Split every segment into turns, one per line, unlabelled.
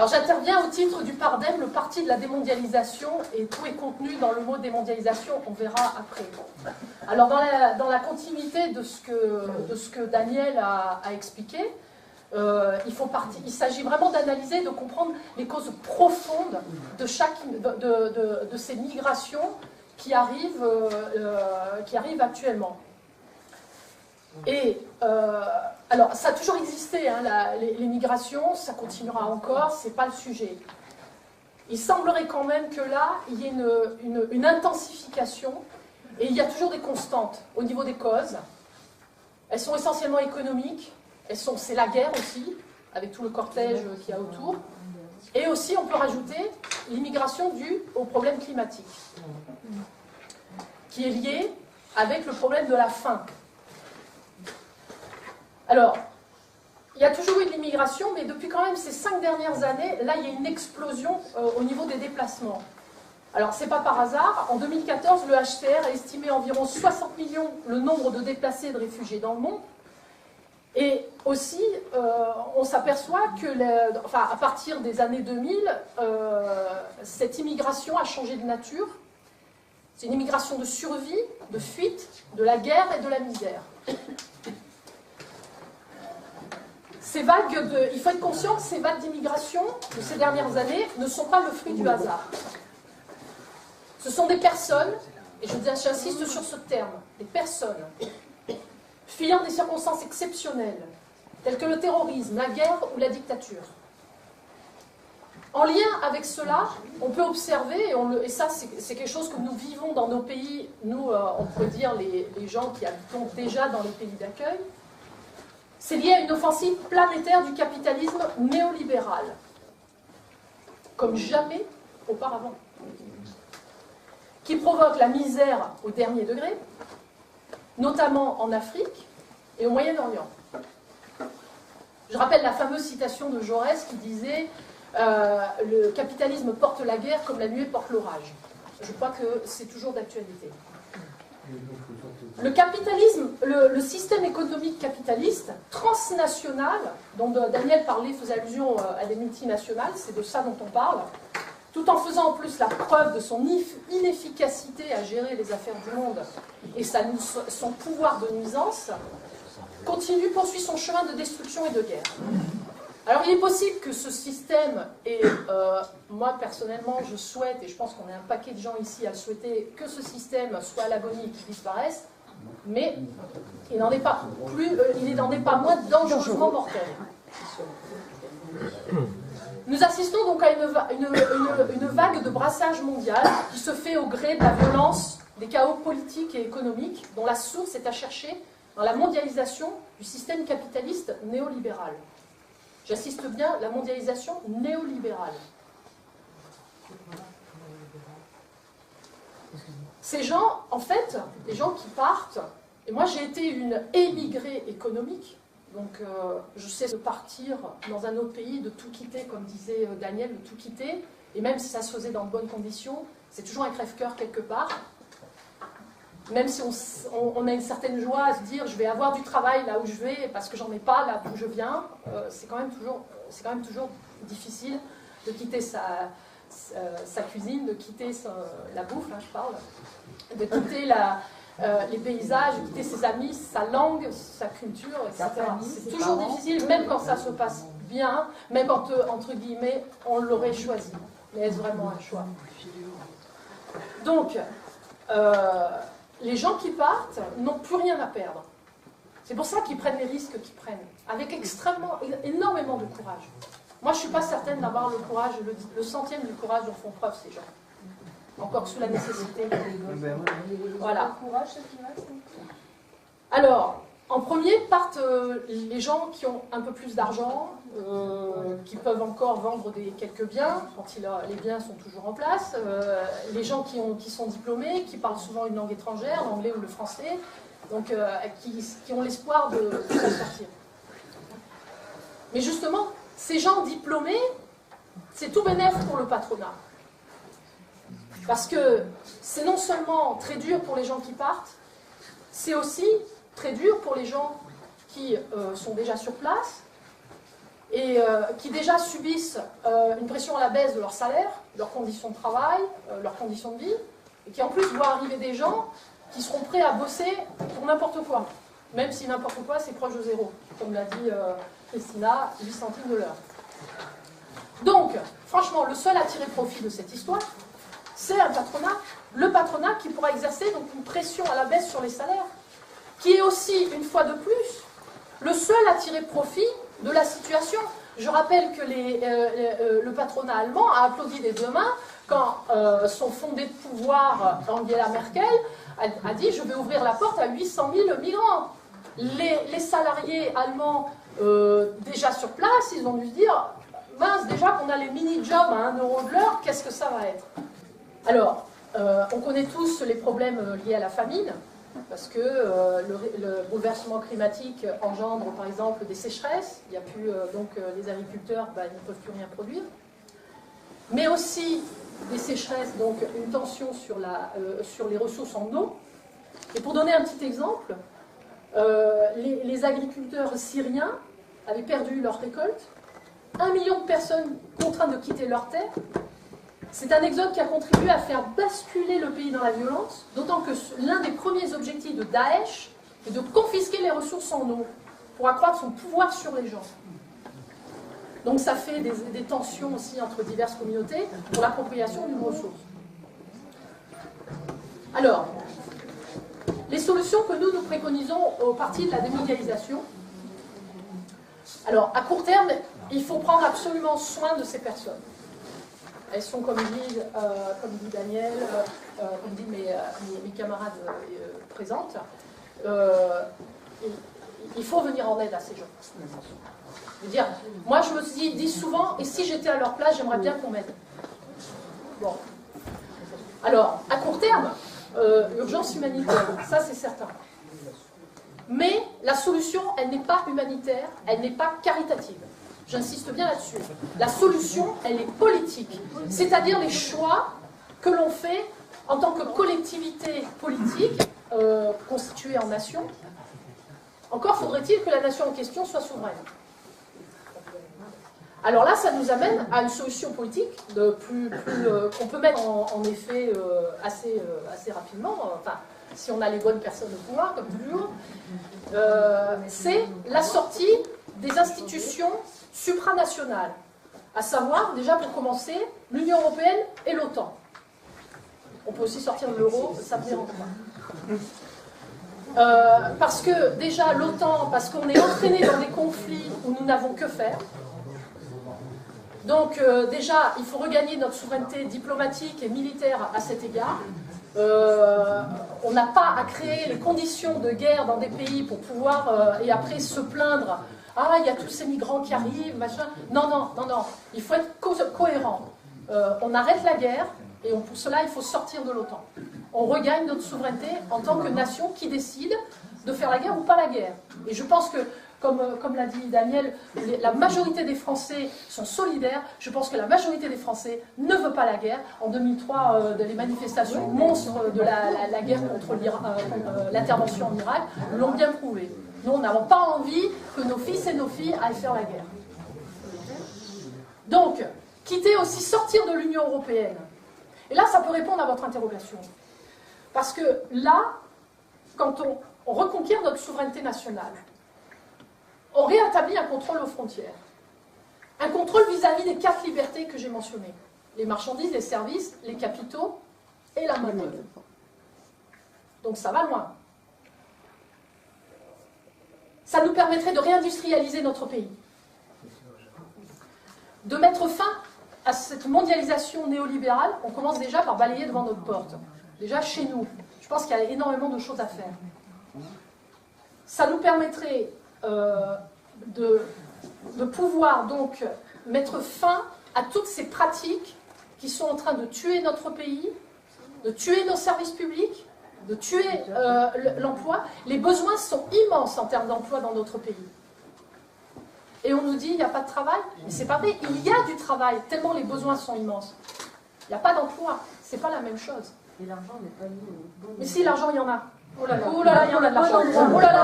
Alors j'interviens au titre du PARDEM, le Parti de la démondialisation, et tout est contenu dans le mot démondialisation, on verra après. Alors dans la continuité de ce que Daniel a expliqué, il s'agit vraiment d'analyser, de comprendre les causes profondes de ces migrations qui arrivent actuellement. Et alors, ça a toujours existé, hein, les migrations, ça continuera encore, c'est pas le sujet. Il semblerait quand même que là, il y ait une intensification, et il y a toujours des constantes au niveau des causes. Elles sont essentiellement économiques, c'est la guerre aussi, avec tout le cortège qu'il y a autour. Et aussi, on peut rajouter l'immigration due au problème climatique, qui est lié avec le problème de la faim. Alors, il y a toujours eu de l'immigration, mais depuis quand même ces 5 dernières années, là, il y a une explosion au niveau des déplacements. Alors, c'est pas par hasard. En 2014, le HCR a estimé environ 60 millions le nombre de déplacés et de réfugiés dans le monde. Et aussi, on s'aperçoit que, à partir des années 2000, cette immigration a changé de nature. C'est une immigration de survie, de fuite, de la guerre et de la misère. Ces vagues il faut être conscient que ces vagues d'immigration de ces dernières années ne sont pas le fruit du hasard. Ce sont des personnes, et j'insiste sur ce terme, des personnes fuyant des circonstances exceptionnelles, telles que le terrorisme, la guerre ou la dictature. En lien avec cela, on peut observer, et ça c'est quelque chose que nous vivons dans nos pays, nous on peut dire les gens qui habitons déjà dans les pays d'accueil, c'est lié à une offensive planétaire du capitalisme néolibéral, comme jamais auparavant, qui provoque la misère au dernier degré, notamment en Afrique et au Moyen-Orient. Je rappelle la fameuse citation de Jaurès qui disait « Le capitalisme porte la guerre comme la nuée porte l'orage ». Je crois que c'est toujours d'actualité. Le capitalisme, le système économique capitaliste, transnational, dont Daniel parlait, faisait allusion à des multinationales, c'est de ça dont on parle, tout en faisant en plus la preuve de son inefficacité à gérer les affaires du monde et son pouvoir de nuisance, poursuit son chemin de destruction et de guerre. Alors il est possible que ce système, et moi personnellement je souhaite, et je pense qu'on est un paquet de gens ici à le souhaiter, que ce système soit à l'agonie et qu'il disparaisse, mais il n'en est pas moins dangereusement mortel. Nous assistons donc à une vague de brassage mondial qui se fait au gré de la violence, des chaos politiques et économiques, dont la source est à chercher dans la mondialisation du système capitaliste néolibéral. J'insiste bien, la mondialisation néolibérale. Ces gens, en fait, les gens qui partent, et moi j'ai été une émigrée économique, donc je sais de partir dans un autre pays, de tout quitter, comme disait Daniel, de tout quitter, et même si ça se faisait dans de bonnes conditions, c'est toujours un crève-cœur quelque part. Même si on a une certaine joie à se dire je vais avoir du travail là où je vais parce que j'en ai pas là d'où je viens, c'est quand même toujours difficile de quitter sa cuisine, de quitter la bouffe, là, je parle, de quitter les paysages, de quitter ses amis, sa langue, sa culture, etc. C'est toujours difficile, même quand ça se passe bien, même quand, entre guillemets, on l'aurait choisi. Mais est-ce vraiment un choix? Donc, les gens qui partent n'ont plus rien à perdre. C'est pour ça qu'ils prennent les risques qu'ils prennent, avec énormément de courage. Moi, je ne suis pas certaine d'avoir le courage, le centième du courage dont font preuve ces gens. Encore sous la nécessité. Voilà. Alors, en premier partent les gens qui ont un peu plus d'argent, qui peuvent encore vendre quelques biens, quand les biens sont toujours en place, les gens qui sont diplômés, qui parlent souvent une langue étrangère, l'anglais ou le français, donc qui ont l'espoir de s'en sortir. Mais justement, ces gens diplômés, c'est tout bénef pour le patronat. Parce que c'est non seulement très dur pour les gens qui partent, c'est aussi très dur pour les gens qui sont déjà sur place, et qui déjà subissent une pression à la baisse de leur salaire, leurs conditions de travail, leurs conditions de vie, et qui en plus voient arriver des gens qui seront prêts à bosser pour n'importe quoi, même si n'importe quoi c'est proche de zéro, comme l'a dit Christina, 8 centimes de l'heure. Donc, franchement, le seul à tirer profit de cette histoire, c'est un patronat, le patronat qui pourra exercer donc une pression à la baisse sur les salaires, qui est aussi, une fois de plus, le seul à tirer profit de la situation. Je rappelle que le patronat allemand a applaudi des deux mains quand son fondé de pouvoir, Angela Merkel, a dit « je vais ouvrir la porte à 800 000 migrants ». Les salariés allemands déjà sur place, ils ont dû se dire « mince, déjà qu'on a les mini-jobs à 1 € de l'heure, qu'est-ce que ça va être ?» Alors, on connaît tous les problèmes liés à la famine, parce que le bouleversement climatique engendre par exemple des sécheresses, il n'y a plus, donc les agriculteurs ils ne peuvent plus rien produire, mais aussi des sécheresses, donc une tension sur les ressources en eau. Et pour donner un petit exemple, les agriculteurs syriens avaient perdu leur récolte, 1 million de personnes contraintes de quitter leur terre. C'est un exode qui a contribué à faire basculer le pays dans la violence, d'autant que l'un des premiers objectifs de Daesh est de confisquer les ressources en eau pour accroître son pouvoir sur les gens. Donc ça fait des tensions aussi entre diverses communautés pour l'appropriation d'une ressource. Alors, les solutions que nous préconisons au parti de la démondialisation. Alors, à court terme, il faut prendre absolument soin de ces personnes. Elles sont, comme dit Daniel, comme dit mes camarades présentes, il faut venir en aide à ces gens. Je veux dire, moi je me dis souvent, et si j'étais à leur place, j'aimerais bien qu'on m'aide. Bon. Alors, à court terme, urgence humanitaire, ça c'est certain. Mais la solution, elle n'est pas humanitaire, elle n'est pas caritative. J'insiste bien là-dessus. La solution, elle est politique. C'est-à-dire les choix que l'on fait en tant que collectivité politique constituée en nation. Encore faudrait-il que la nation en question soit souveraine. Alors là, ça nous amène à une solution politique qu'on peut mettre en effet assez rapidement, enfin, si on a les bonnes personnes au pouvoir, comme toujours. C'est la sortie des institutions supranationales, à savoir, déjà pour commencer, l'Union européenne et l'OTAN. On peut aussi sortir de l'euro, ça ne me dérange pas. Parce que déjà l'OTAN, parce qu'on est entraîné dans des conflits où nous n'avons que faire. Donc déjà, il faut regagner notre souveraineté diplomatique et militaire à cet égard. On n'a pas à créer les conditions de guerre dans des pays pour pouvoir, et après se plaindre. Ah, il y a tous ces migrants qui arrivent, machin. Non, non, non, non. Il faut être cohérent. On arrête la guerre, et pour cela, il faut sortir de l'OTAN. On regagne notre souveraineté en tant que nation qui décide de faire la guerre ou pas la guerre. Et je pense que, comme l'a dit Daniel, la majorité des Français sont solidaires. Je pense que la majorité des Français ne veut pas la guerre. En 2003, les manifestations monstres de la guerre contre l'intervention en Irak l'ont bien prouvé. Nous, n'avons pas envie que nos fils et nos filles aillent faire la guerre. Donc, quitter aussi, sortir de l'Union européenne. Et là, ça peut répondre à votre interrogation. Parce que là, quand on reconquiert notre souveraineté nationale, on rétablit un contrôle aux frontières. Un contrôle vis-à-vis des 4 libertés que j'ai mentionnées. Les marchandises, les services, les capitaux et la main-d'œuvre. Donc ça va loin. Ça nous permettrait de réindustrialiser notre pays. De mettre fin à cette mondialisation néolibérale. On commence déjà par balayer devant notre porte. Déjà chez nous. Je pense qu'il y a énormément de choses à faire. Ça nous permettrait de pouvoir donc mettre fin à toutes ces pratiques qui sont en train de tuer notre pays, de tuer nos services publics, de tuer l'emploi. Les besoins sont immenses en termes d'emploi dans notre pays. Et on nous dit, il n'y a pas de travail. Mais c'est pas vrai, il y a du travail, tellement les besoins sont immenses. Il n'y a pas d'emploi, c'est pas la même chose.
Et l'argent n'est pas mis au bon.
Mais si, l'argent, il y en a. Oh là là, oh là là, il y en a de l'argent. Oh là là,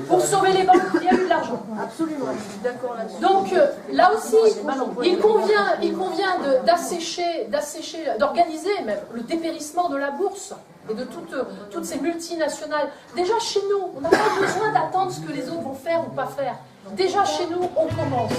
pour sauver les banques, il y a eu de l'argent.
Absolument, je suis d'accord là-dessus.
Donc là aussi, il convient d'organiser même le dépérissement de la bourse et de toutes ces multinationales. Déjà chez nous, on n'a pas besoin d'attendre ce que les autres vont faire ou pas faire. Déjà chez nous, on commence.